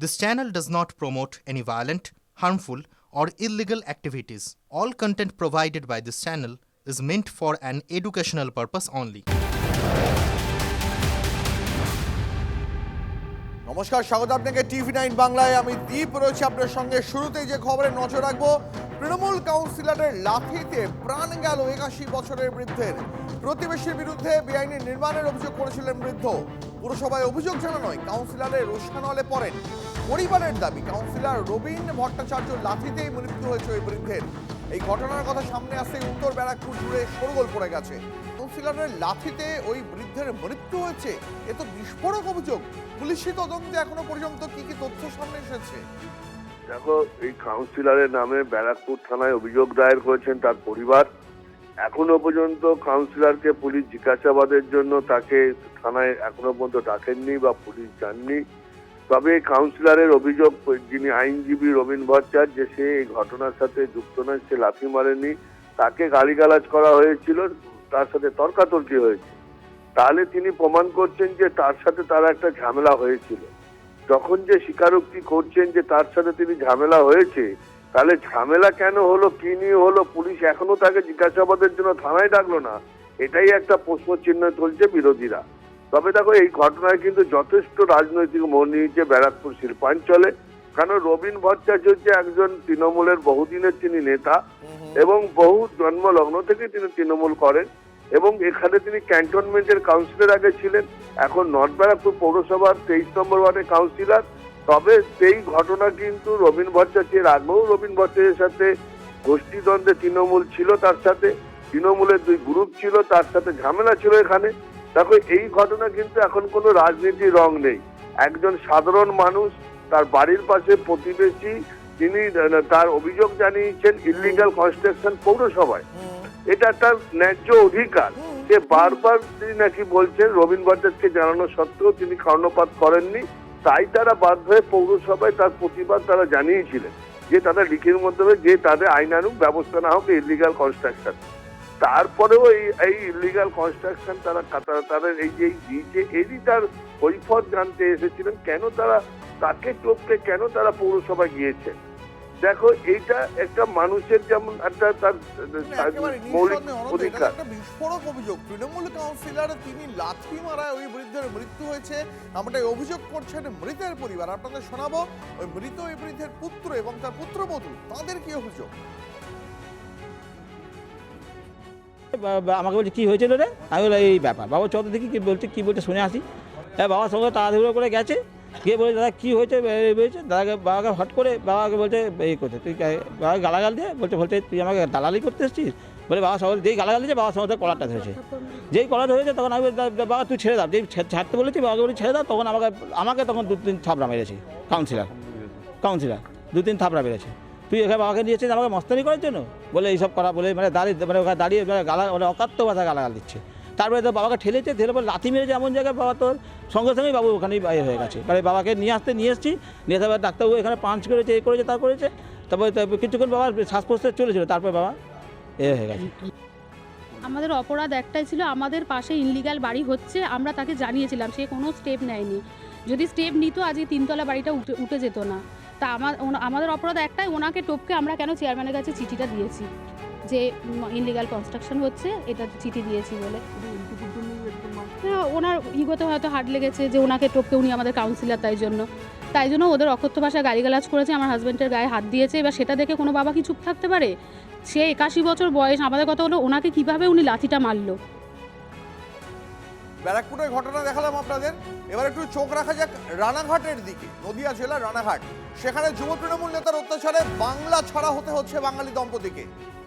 This channel does not promote any violent, harmful, or illegal activities. All content provided by this channel is meant for an educational purpose only. নমস্কার, স্বাগত আপনাকে টিভি9 বাংলায়। আমি দীপ রয়েছে আপনার সঙ্গে। শুরুতেই যে খবরে নজর রাখবো, তৃণমূল কাউন্সিলরের লাঠিতে প্রাণ গেল 81 বছরের বৃদ্ধের। প্রতিবেশীর বিরুদ্ধে বেআইনি নির্মাণের অভিযোগ করেছিলেন বৃদ্ধ। পুরসভায় অভিযোগ জানানোয় কাউন্সিলরের রোষানলে পড়েন পরিবারের দাবি, কাউন্সিলর রবীন ভট্টাচার্য লাঠিতেই মৃত্যু হয়েছে ওই বৃদ্ধের। এই ঘটনার কথা সামনে আসতে উত্তর ব্যারাকপুর জুড়ে শোরগোল পড়ে গেছে। কাউন্সিলরের লাঠিতে ওই বৃদ্ধের মৃত্যু হয়েছে, এ তো বিস্ফোরক অভিযোগ। পুলিশি তদন্তে এখনো পর্যন্ত কি কি তথ্য সামনে এসেছে? দেখো, এই কাউন্সিলরের নামে ব্যারাকপুর থানায় অভিযোগ দায়ের করেছেন তার পরিবার। এখনো পর্যন্ত কাউন্সিলরকে পুলিশ জিজ্ঞাসাবাদের জন্য তাকে থানায় এখনো পর্যন্ত ডাকেননি বা পুলিশ যাননি। তবে কাউন্সিলরের অভিযোগ, যিনি আইনজীবী রবীন ভট্টাচার্য, যে সে এই ঘটনার সাথে যুক্ত নয়, সে লাথি মারেনি, তাকে গালিগালাজ করা হয়েছিল, তার সাথে তর্কাতর্কি হয়েছে। তাহলে তিনি প্রমাণ করছেন যে তার সাথে তার একটা ঝামেলা হয়েছিল। যখন যে স্বীকারোক্তি করছেন যে তার সাথে তিনি ঝামেলা হয়েছে, তাহলে ঝামেলা কেন হলো, কি নিয়ে হলো, পুলিশ এখনো তাকে জিজ্ঞাসাবাদের জন্য থানায় ডাকলো না, এটাই একটা প্রশ্নচিহ্ন তুলছে বিরোধীরা। তবে দেখো, এই ঘটনায় কিন্তু যথেষ্ট রাজনৈতিক মোড় নিয়েছে ব্যারাকপুর শিল্পাঞ্চলে। কারণ রবীন ভট্টাচার্য হচ্ছে একজন তৃণমূলের বহুদিনের তিনি নেতা এবং বহু জন্মলগ্ন থেকে তিনি তৃণমূল করেন এবং এখানে তিনি ক্যান্টনমেন্টের কাউন্সিলর আগে ছিলেন, এখন নর্থ ব্যারাকপুর পৌরসভার 23 নম্বর ওয়ার্ডের কাউন্সিলর। তবে সেই ঘটনা কিন্তু রবীন ভট্টাচার্যের আগেও রবীন ভট্টাচার্যের সাথে গোষ্ঠীদ্বন্দ্বে তৃণমূল ছিল, তার সাথে তৃণমূলের দুই গ্রুপ ছিল, তার সাথে ঝামেলা ছিল এখানে। দেখো, এই ঘটনা কিন্তু এখন কোনো রাজনীতির রং নেই। একজন সাধারণ মানুষ, তার বাড়ির পাশে প্রতিবেশী, তিনি তার অভিযোগ জানিয়েছেন ইলিগাল কনস্ট্রাকশন পৌরসভায়। এটা তার ন্যায্য অধিকার। সে বারবার তিনি নাকি বলছেন রবীন ভট্টাচার্যকে জানানো সত্ত্বেও তিনি কর্ণপাত করেননি, তাই তারা বাধ্য হয়ে পৌরসভায় তার প্রতিবাদ তারা জানিয়েছিলেন যে তাদের লিখিত মাধ্যমে যে তাদের আইনানুগ ব্যবস্থা না হোক ইলিগাল কনস্ট্রাকশন। তারপরেও এই ইলিগাল কনস্ট্রাকশন তাদের এই যে দিয়েছে, এরই তার কৈফিয়ত জানতে এসেছিলেন, কেন তারা তাকে টপকে কেন তারা পৌরসভায় গিয়েছেন। দেখো, এইটা একটা মানুষের যেমন একটা তার মৌলিক অধিকার। বিস্ফোরক অভিযোগ, তৃণমূল কাউন্সিলর তিনি লাথি মারায় ওই বৃদ্ধের মৃত্যু হয়েছে, এমনটাই অভিযোগ করছেন মৃতের পরিবার। আপনাদের শোনাবো ওই মৃত ওই বৃদ্ধের পুত্র এবং তার পুত্রবধূ, তাদের কি অভিযোগ। আমাকে বলছে কী হয়েছিল রে, আমি বলি এই ব্যাপার। বাবা চল দেখি কী বলছে শুনে আসি। হ্যাঁ, বাবার সঙ্গে তাড়াহুড়ো করে গেছে, গিয়ে বলে দাদা কী হয়েছে বলেছে। বাবাকে হট করে বাবাকে বলছে এই করতে, তুই বাবাকে গালাগাল দিয়ে বলছে তুই আমাকে দালালি করতে এসেছিস বলে। বাবা সবাই যেই গালাগাল দিয়েছে, বাবার সঙ্গে কলারটা ধরেছে। যেই কলার ধরেছে তখন আমি বাবা তুই ছেড়ে দাও, যেই ছাড়তে বলেছি বাবাকে বলি ছেড়ে দাও, তখন আমাকে তখন 2-3 থাপড়া মেরেছে কাউন্সিলর 2-3 থাপড়া মেরেছে। তুই এখানে বাবাকে নিয়েছিস আমাকে মস্তানি করার জন্য বলে এইসব করা বলে, মানে ওখানে দাঁড়িয়ে অকাত্য ভাষা গালাগাল দিচ্ছে। তারপরে তো বাবাকে ঠেলে পরে লাথি মেরেছে এমন জায়গায়, বাবা তোর সঙ্গে সঙ্গেই বাবু ওখানেই বাইরে হয়ে গেছে। মানে বাবাকে নিয়ে এসেছি, নিয়ে তারপর ডাক্তারবাবু এখানে পাঞ্চ করেছে, এই করেছে, তা করেছে। তারপরে কিছুক্ষণ বাবার শ্বাস প্রশ্বাস চলেছিল, তারপরে বাবা হয়ে গেছে। আমাদের অপরাধ একটাই ছিল, আমাদের পাশে ইনলিগাল বাড়ি হচ্ছে, আমরা তাকে জানিয়েছিলাম, সে কোনো স্টেপ নেয়নি। যদি স্টেপ নিত আজকে 3তলা বাড়িটা উঠে যেত না। তা আমাদের অপরাধ একটাই, ওনাকে টপকে আমরা কেন চেয়ারম্যানের কাছে চিঠিটা দিয়েছি যে ইনলিগাল কনস্ট্রাকশন হচ্ছে, এটা চিঠি দিয়েছি বলে। ওনার ইগোতে হয়তো হাট লেগেছে যে ওনাকে টপকে উনি আমাদের কাউন্সিলর, তাই জন্য ওদের অকথ্য ভাষায় গালিগালাজ করেছে, আমার হাজব্যান্ডের গায়ে হাত দিয়েছে। এবার সেটা দেখে কোনো বাবা কি চুপ থাকতে পারে? সে 81 বছর বয়স, আমাদের কথা হলো ওনাকে কিভাবে উনি লাঠিটা মারলো। ব্যারাকপুরের ঘটনা দেখালাম আপনাদের, এবার একটু চোখ রাখা যাক রানাঘাটের দিকে। নদিয়া জেলার রানাঘাট, সেখানে যুব তৃণমূল নেতার অত্যাচারে বাংলা ছাড়া হতে হচ্ছে বাঙালি দম্পতিকে।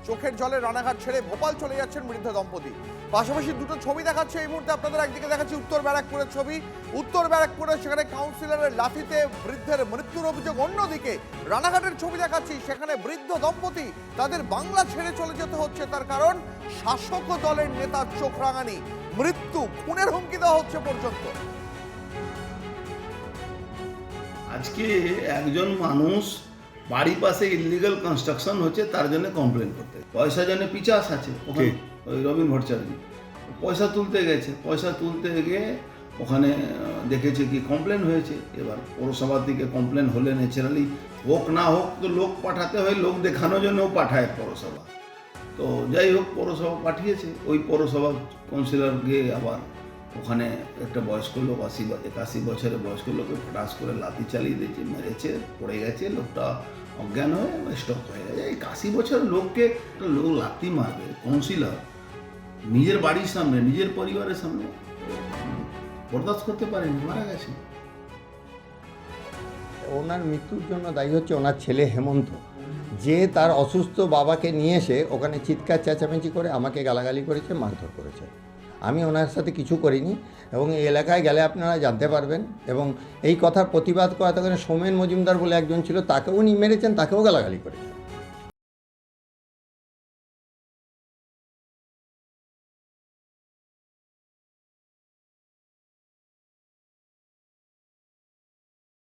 চোখের জলে রানাঘাট ছেড়ে ভোপাল চলে যাচ্ছেন বৃদ্ধ দম্পতি। পাশাপাশি দুটো ছবি দেখাচ্ছে এই মুহূর্তে আপনাদের। একদিকে দেখাচ্ছি উত্তর ব্যারাকপুরের ছবি, উত্তর ব্যারাকপুরে সেখানে কাউন্সিলরের লাঠিতে বৃদ্ধের মৃত্যুর অভিযোগ। অন্যদিকে রানাঘাটের ছবি দেখাচ্ছি, সেখানে বৃদ্ধ দম্পতি তাদের বাংলা ছেড়ে চলে যেতে হচ্ছে, তার কারণ শাসক দলের নেতার চোখ রাঙানি, মৃত্যু, খুনের হুমকি দেওয়া হচ্ছে পর্যন্ত। আজকে একজন মানুষ বাড়ির পাশে ইলিগাল কনস্ট্রাকশন হচ্ছে, তার জন্য কমপ্লেন করতে, পয়সা জন্য পিছাস আছে ওখানে। ওই রবীন ভট্টাচার্য পয়সা তুলতে গেছে, পয়সা তুলতে গিয়ে ওখানে দেখেছে কি কমপ্লেন হয়েছে। এবার পৌরসভার দিকে কমপ্লেন হলে ন্যাচারালি হোক না হোক তো লোক পাঠাতে হয়, লোক দেখানোর জন্যও পাঠায় পৌরসভা। তো যাই হোক পৌরসভা পাঠিয়েছে, ওই পৌরসভা কাউন্সিলরকে আবার ওখানে একটা বয়স্ক লোক 81 বছরের বয়স্ক লোককে ফটাস করে লাথি চালিয়ে দিয়েছে, মেরেছে, পড়ে গেছে, লোকটা অজ্ঞান হয়ে স্টক হয়ে গেছে। এই 81 বছরের লোককে একটা লোক লাথি মারবে কাউন্সিলর নিজের বাড়ির সামনে, নিজের পরিবারের সামনে, বরদাস্ত করতে পারেনি, মারা গেছে। ওনার মৃত্যুর জন্য দায়ী হচ্ছে ওনার ছেলে হেমন্ত, যে তার অসুস্থ বাবাকে নিয়ে এসে ওখানে চিৎকার চেঁচামেচি করে আমাকে গালাগালি করেছে, মারধর করেছে। আমি ওনার সাথে কিছু করিনি এবং এই এলাকায় গেলে আপনারা জানতে পারবেন। এবং এই কথার প্রতিবাদ করাতে সোমেন মজুমদার বলে একজন ছিল, তাকেও উনি মেরেছেন, তাকেও গালাগালি করেছেন।